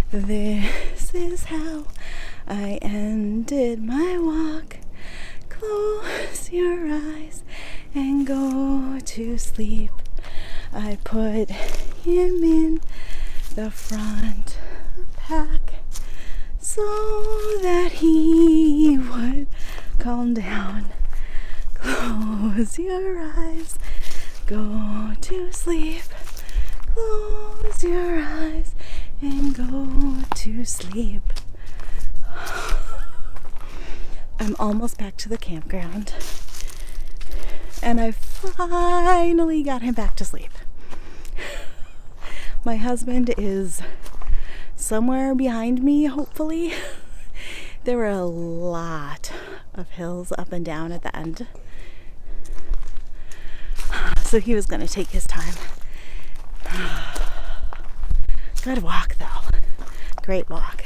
This is how I ended my walk. Close your eyes and go to sleep. I put him in the front pack so that he would calm down. Close your eyes, go to sleep. Close your eyes and go to sleep. I'm almost back to the campground, and I finally got him back to sleep. My husband is somewhere behind me, hopefully. There were a lot of hills up and down at the end, so he was going to take his time. Good walk, though. Great walk.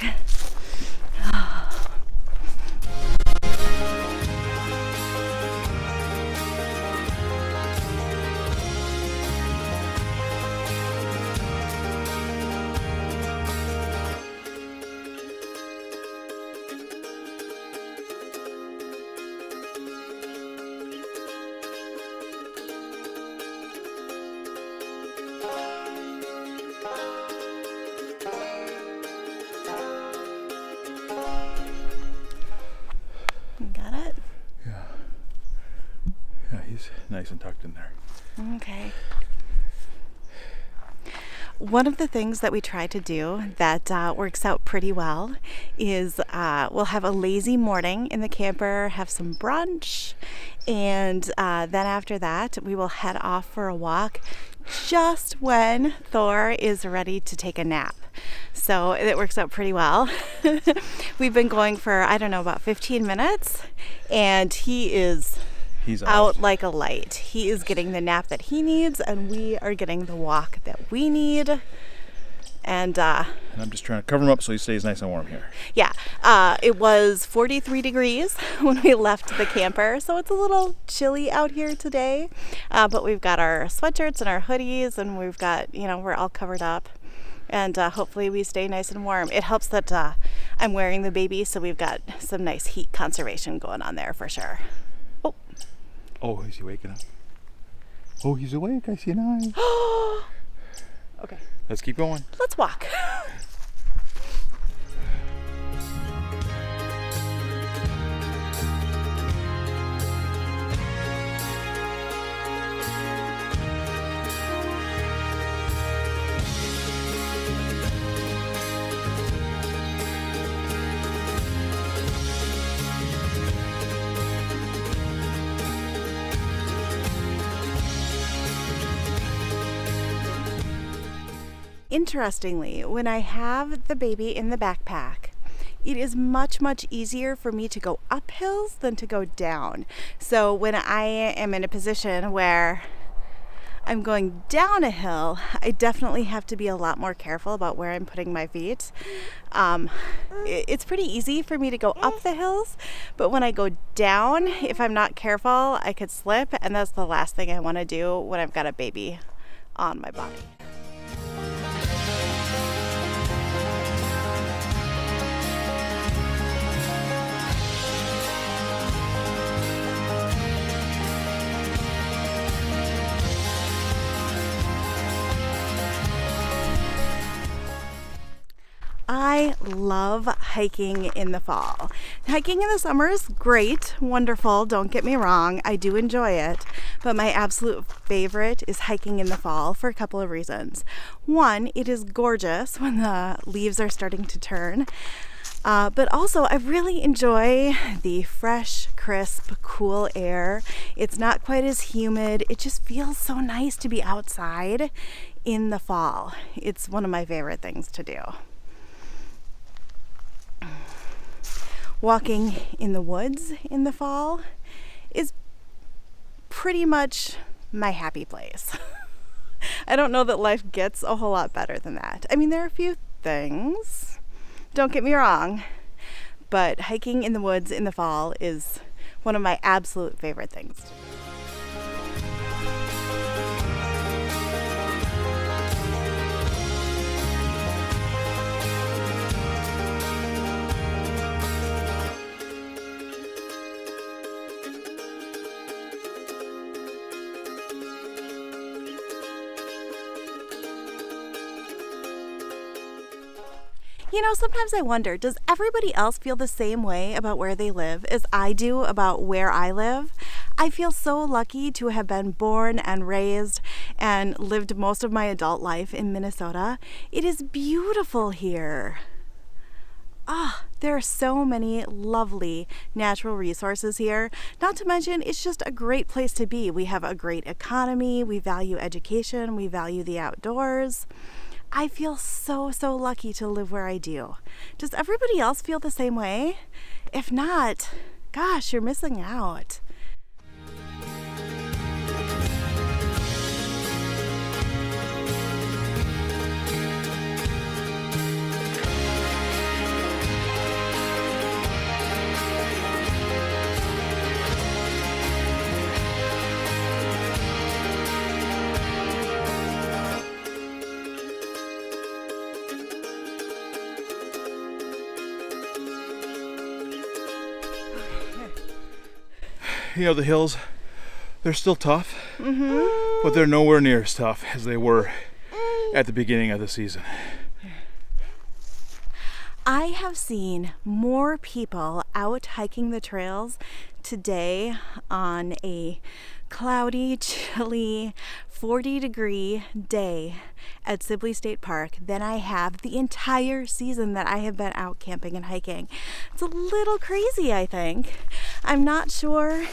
Got it? Yeah. Yeah, he's nice and tucked in there. Okay. One of the things that we try to do that works out pretty well is we'll have a lazy morning in the camper, have some brunch, and then after that we will head off for a walk just when Thor is ready to take a nap. So it works out pretty well. We've been going for, I don't know, about 15 minutes, and he's out like a light. He is getting the nap that he needs, and we are getting the walk that we need. And I'm just trying to cover him up so he stays nice and warm here. Yeah, it was 43 degrees when we left the camper, so it's a little chilly out here today. But we've got our sweatshirts and our hoodies, and we've got, we're all covered up. And hopefully we stay nice and warm. It helps that I'm wearing the baby, so we've got some nice heat conservation going on there for sure. Oh, is he waking up? Oh, he's awake. I see an eye. Okay. Let's keep going. Let's walk. Interestingly, when I have the baby in the backpack, it is much, much easier for me to go up hills than to go down. So when I am in a position where I'm going down a hill, I definitely have to be a lot more careful about where I'm putting my feet. It's pretty easy for me to go up the hills, but when I go down, if I'm not careful, I could slip, and that's the last thing I want to do when I've got a baby on my body. I love hiking in the fall. Hiking in the summer is great, wonderful, don't get me wrong, I do enjoy it, but my absolute favorite is hiking in the fall for a couple of reasons. One, it is gorgeous when the leaves are starting to turn, but also I really enjoy the fresh, crisp, cool air. It's not quite as humid. It just feels so nice to be outside in the fall. It's one of my favorite things to do. Walking in the woods in the fall is pretty much my happy place. I don't know that life gets a whole lot better than that. I mean, there are a few things, don't get me wrong, but hiking in the woods in the fall is one of my absolute favorite things to do. You know, sometimes I wonder, does everybody else feel the same way about where they live as I do about where I live? I feel so lucky to have been born and raised and lived most of my adult life in Minnesota. It is beautiful here. There are so many lovely natural resources here. Not to mention, it's just a great place to be. We have a great economy, we value education, we value the outdoors. I feel so lucky to live where I do. Does everybody else feel the same way? If not, gosh, you're missing out. You know, the hills, they're still tough, but they're nowhere near as tough as they were at the beginning of the season. I have seen more people out hiking the trails today on a cloudy, chilly, 40-degree day at Sibley State Park than I have the entire season that I have been out camping and hiking. It's a little crazy, I think. I'm not sure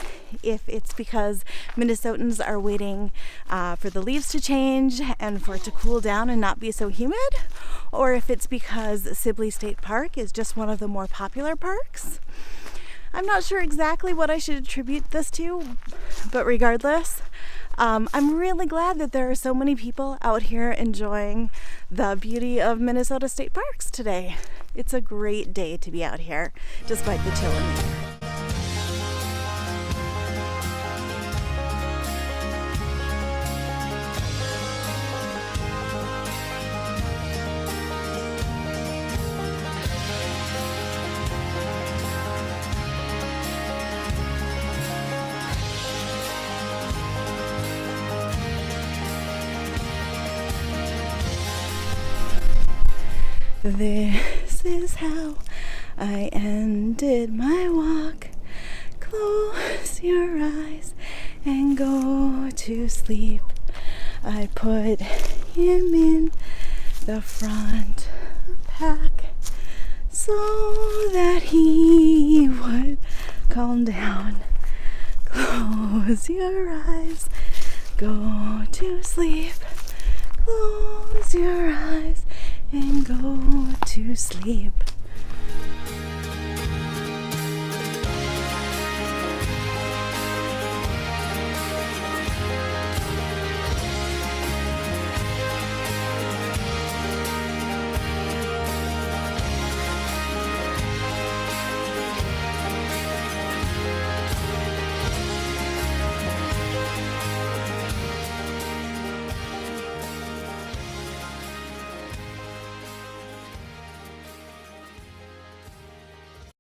if it's because Minnesotans are waiting for the leaves to change and for it to cool down and not be so humid, or if it's because Sibley State Park is just one of the more popular parks. I'm not sure exactly what I should attribute this to, but regardless, I'm really glad that there are so many people out here enjoying the beauty of Minnesota state parks today. It's a great day to be out here, despite the chill in the air. This is how I ended my walk. Close your eyes and go to sleep. I put him in the front pack so that he would calm down. Close your eyes, go to sleep. Close your eyes and go to sleep.